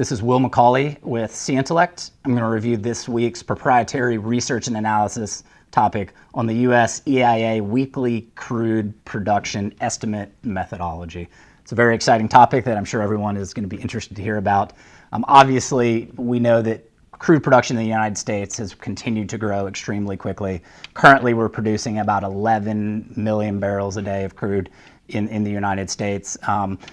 This is Will McCauley with cEntellect. I'm going to review this week's proprietary research and analysis topic on the U.S. EIA weekly crude production estimate methodology. It's a very exciting topic that I'm sure everyone is going to be interested to hear about. Obviously, we know that crude production in the United States has continued to grow extremely quickly. Currently, we're producing about 11 million barrels a day of crude in the United States.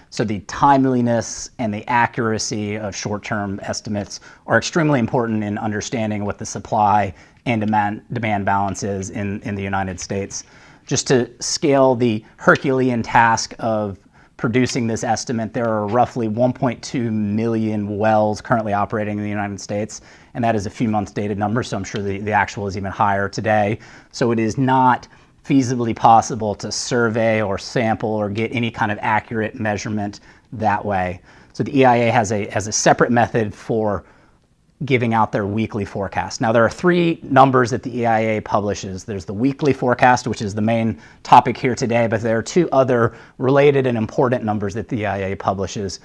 So the timeliness and the accuracy of short-term estimates are extremely important in understanding what the supply and demand balance is in the United States. Just to scale the Herculean task of producing this estimate, there are roughly 1.2 million wells currently operating in the United States, and that is a few months dated number, so I'm sure the actual is even higher today. So it is not feasibly possible to survey or sample or get any kind of accurate measurement that way. So the EIA has a separate method for giving out their weekly forecast. Now there are three numbers that the EIA publishes. There's the weekly forecast, which is the main topic here today, but there are two other related and important numbers that the EIA publishes.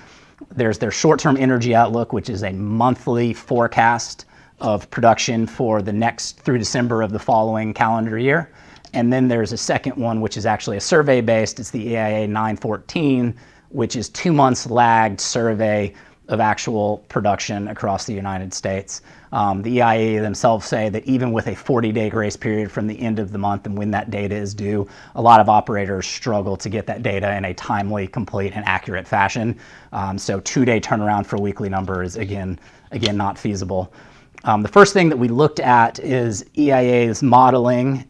There's their short-term energy outlook, which is a monthly forecast of production for the next through December of the following calendar year. And then there's a second one, which is actually a survey-based. It's the EIA 914, which is 2 months lagged survey of actual production across the United States. The EIA themselves say that even with a 40-day grace period from the end of the month and when that data is due, a lot of operators struggle to get that data in a timely, complete, and accurate fashion. So 2-day turnaround for a weekly number is, again not feasible. The first thing that we looked at is EIA's modeling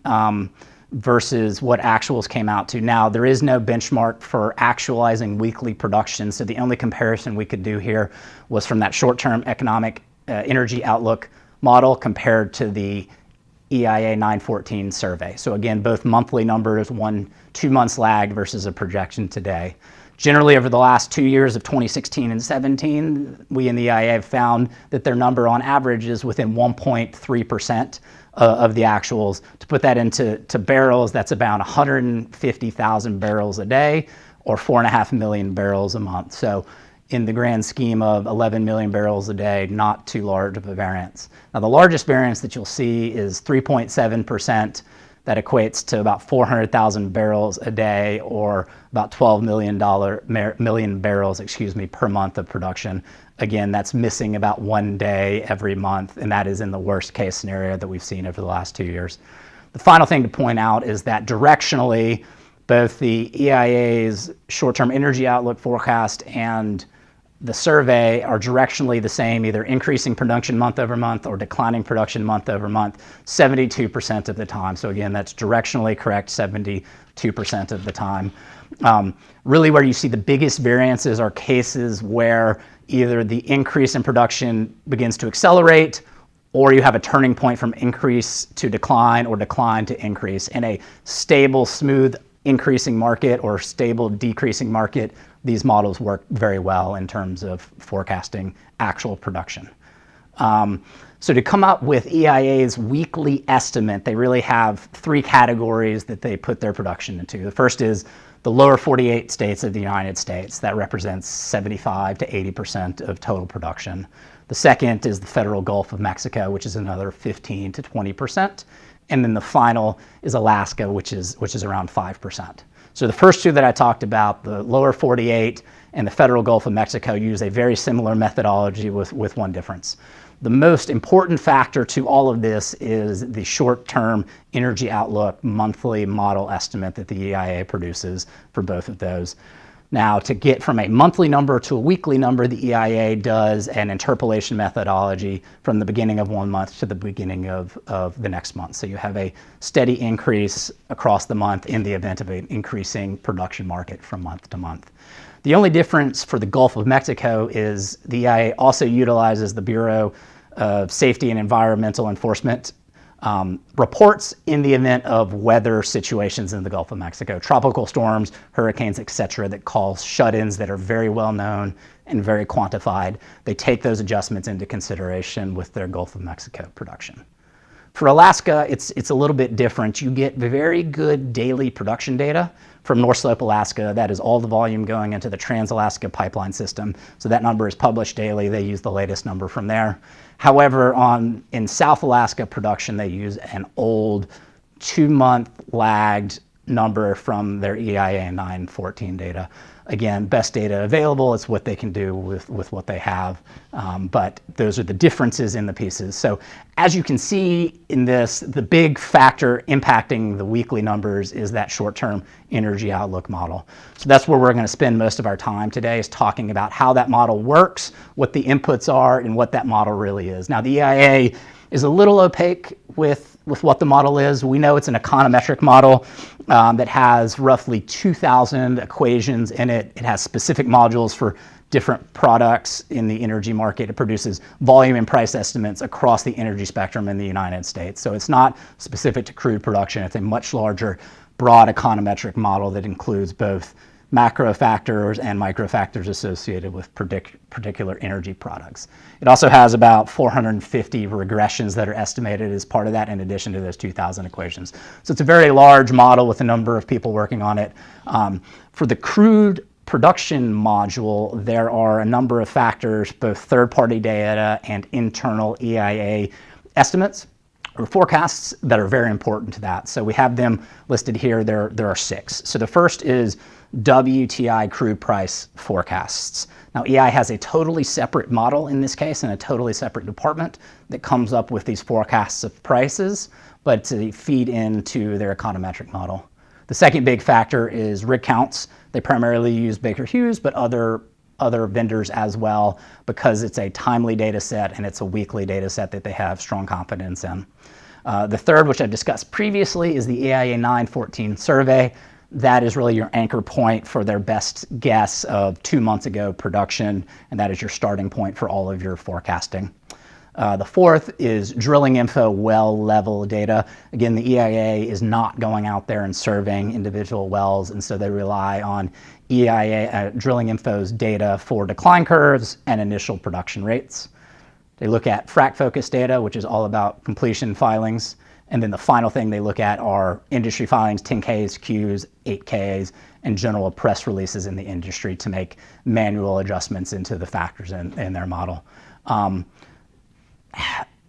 versus what actuals came out to. Now, there is no benchmark for actualizing weekly production, so the only comparison we could do here was from that short-term economic energy outlook model compared to the EIA 914 survey. So again, both monthly numbers, 2 months lagged versus a projection today. Generally, over the last 2 years of 2016 and 17, we in the EIA have found that their number on average is within 1.3% of the actuals. To put that into barrels, that's about 150,000 barrels a day or 4.5 million barrels a month. So in the grand scheme of 11 million barrels a day, not too large of a variance. Now the largest variance that you'll see is 3.7%. That equates to about 400,000 barrels a day or about 12 million barrels, per month of production. Again, that's missing about 1 day every month, and that is in the worst case scenario that we've seen over the last 2 years. The final thing to point out is that directionally, both the EIA's short-term energy outlook forecast and the survey are directionally the same, either increasing production month over month or declining production month over month, 72% of the time. So again, that's directionally correct 72% of the time. Really where you see the biggest variances are cases where either the increase in production begins to accelerate or you have a turning point from increase to decline or decline to increase. In a stable, smooth increasing market or stable decreasing market, these models work very well in terms of forecasting actual production. So to come up with EIA's weekly estimate, they really have three categories that they put their production into. The first is the lower 48 states of the United States. That represents 75 to 80% of total production. The second is the federal Gulf of Mexico, which is another 15 to 20%. And then the final is Alaska, which is around 5%. So the first two that I talked about, the lower 48 and the federal Gulf of Mexico, use a very similar methodology with one difference. The most important factor to all of this is the short-term energy outlook monthly model estimate that the EIA produces for both of those. Now, to get from a monthly number to a weekly number, the EIA does an interpolation methodology from the beginning of 1 month to the beginning of the next month. So you have a steady increase across the month in the event of an increasing production market from month to month. The only difference for the Gulf of Mexico is the EIA also utilizes the Bureau of Safety and Environmental Enforcement reports in the event of weather situations in the Gulf of Mexico, tropical storms, hurricanes, etc., that cause shut-ins that are very well known and very quantified. They take those adjustments into consideration with their Gulf of Mexico production. For Alaska, it's a little bit different. You get very good daily production data from North Slope, Alaska. That is all the volume going into the Trans-Alaska Pipeline System. So that number is published daily. They use the latest number from there. However, in South Alaska production, they use an old 2-month lagged number from their EIA 914 data. Again, best data available. It's what they can do with what they have. But those are the differences in the pieces. So as you can see in this, the big factor impacting the weekly numbers is that short-term energy outlook model. So that's where we're going to spend most of our time today, is talking about how that model works, what the inputs are, and what that model really is. Now, the EIA is a little opaque with what the model is. We know it's an econometric model that has roughly 2,000 equations in it. It has specific modules for different products in the energy market. It produces volume and price estimates across the energy spectrum in the United States. So it's not specific to crude production. It's a much larger, broad econometric model that includes both macro factors and micro factors associated with particular energy products. It also has about 450 regressions that are estimated as part of that, in addition to those 2,000 equations. So it's a very large model with a number of people working on it. For the crude production module, there are a number of factors, both third-party data and internal EIA estimates or forecasts, that are very important to that. So we have them listed here. There are 6. So the first is WTI crude price forecasts. Now, EI has a totally separate model in this case and a totally separate department that comes up with these forecasts of prices, but to feed into their econometric model. The second big factor is rig counts. They primarily use Baker Hughes, but other vendors as well, because it's a timely data set and it's a weekly data set that they have strong confidence in. The third, which I discussed previously, is the EIA 914 survey. That is really your anchor point for their best guess of 2 months ago production, and that is your starting point for all of your forecasting. The fourth is drilling info well level data. Again, the EIA is not going out there and surveying individual wells, and so they rely on EIA drilling info's data for decline curves and initial production rates. They look at frac focus data, which is all about completion filings. And then the final thing they look at are industry filings, 10Ks, Qs, 8Ks, and general press releases in the industry to make manual adjustments into the factors in their model.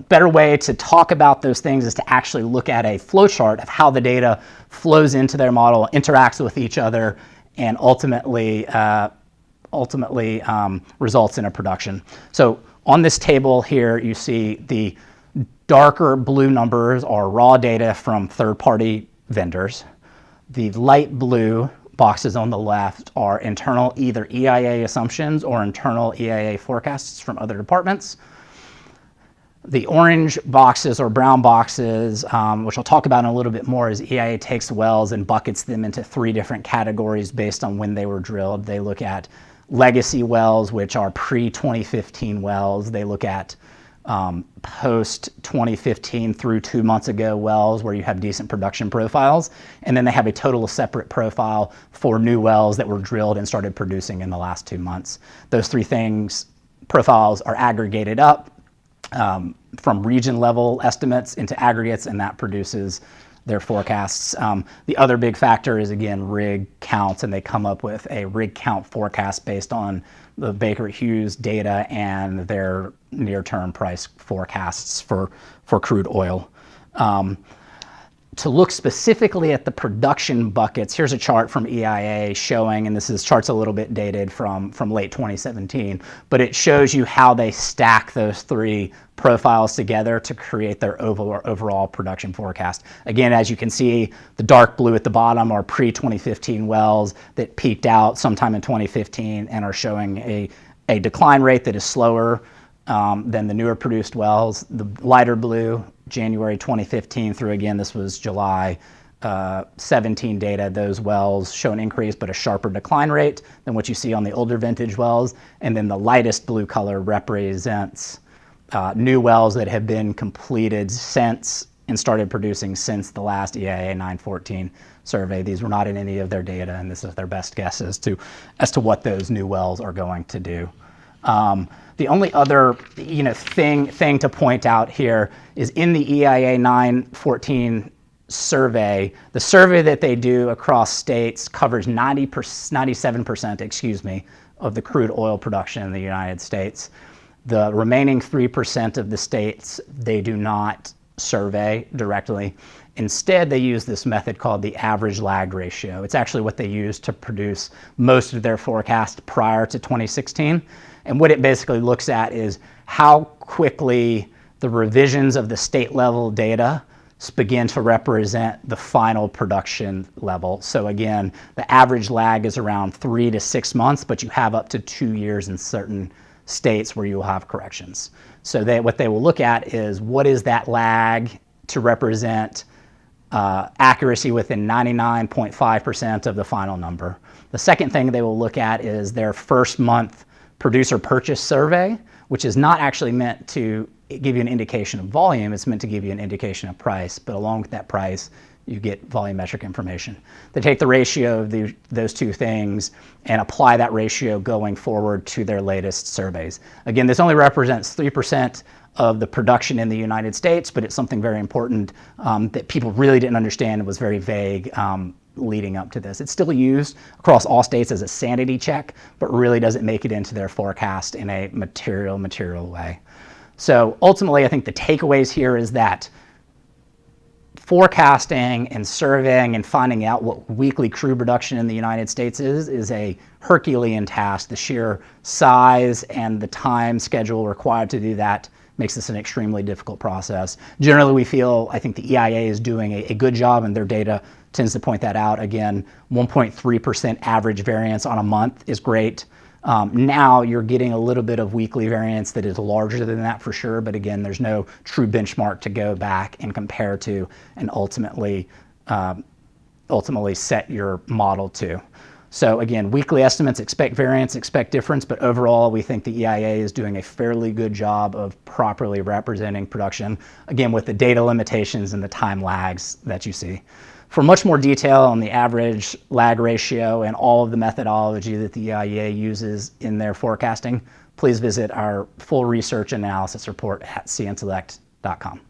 Better way to talk about those things is to actually look at a flowchart of how the data flows into their model, interacts with each other, and ultimately results in a production. So on this table here, you see the darker blue numbers are raw data from third-party vendors. The light blue boxes on the left are internal either EIA assumptions or internal EIA forecasts from other departments. The orange boxes or brown boxes, which I'll talk about in a little bit more, is EIA takes wells and buckets them into 3 different categories based on when they were drilled. They look at legacy wells, which are pre-2015 wells. They look at post-2015 through 2 months ago wells where you have decent production profiles. And then they have a total separate profile for new wells that were drilled and started producing in the last 2 months. Those 3 profiles are aggregated up from region level estimates into aggregates, and that produces their forecasts. The other big factor is, again, rig counts, and they come up with a rig count forecast based on the Baker Hughes data and their near-term price forecasts for crude oil. To look specifically at the production buckets, here's a chart from EIA showing, and this chart's a little bit dated from late 2017, but it shows you how they stack those 3 profiles together to create their overall production forecast. Again, as you can see, the dark blue at the bottom are pre-2015 wells that peaked out sometime in 2015 and are showing a decline rate that is slower than the newer produced wells. The lighter blue, January 2015 through, again, this was July 17 data, those wells show an increase but a sharper decline rate than what you see on the older vintage wells. And then the lightest blue color represents new wells that have been completed since and started producing since the last EIA 914 survey. These were not in any of their data, and this is their best guess as to what those new wells are going to do. The only other thing to point out here is in the EIA 914 survey, the survey that they do across states covers 97% of the crude oil production in the United States. The remaining 3% of the states they do not survey directly. Instead, they use this method called the average lag ratio. It's actually what they use to produce most of their forecast prior to 2016. And what it basically looks at is how quickly the revisions of the state level data begin to represent the final production level. So again, the average lag is around 3 to 6 months, but you have up to 2 years in certain states where you will have corrections. So what they will look at is what is that lag to represent accuracy within 99.5% of the final number. The second thing they will look at is their first month producer purchase survey, which is not actually meant to give you an indication of volume, it's meant to give you an indication of price, but along with that price, you get volumetric information. They take the ratio of those two things and apply that ratio going forward to their latest surveys. Again, this only represents 3% of the production in the United States, but it's something very important that people really didn't understand and was very vague leading up to this. It's still used across all states as a sanity check, but really doesn't make it into their forecast in a material way. So ultimately, I think the takeaways here is that forecasting and surveying and finding out what weekly crude production in the United States is a Herculean task. The sheer size and the time schedule required to do that makes this an extremely difficult process. Generally, I think the EIA is doing a good job, and their data tends to point that out. Again, 1.3% average variance on a month is great. Now you're getting a little bit of weekly variance that is larger than that for sure, but again, there's no true benchmark to go back and compare to and ultimately set your model to. So again, weekly estimates expect variance, expect difference, but overall we think the EIA is doing a fairly good job of properly representing production, again with the data limitations and the time lags that you see. For much more detail on the average lag ratio and all of the methodology that the EIA uses in their forecasting, please visit our full research and analysis report at cEntellect.com.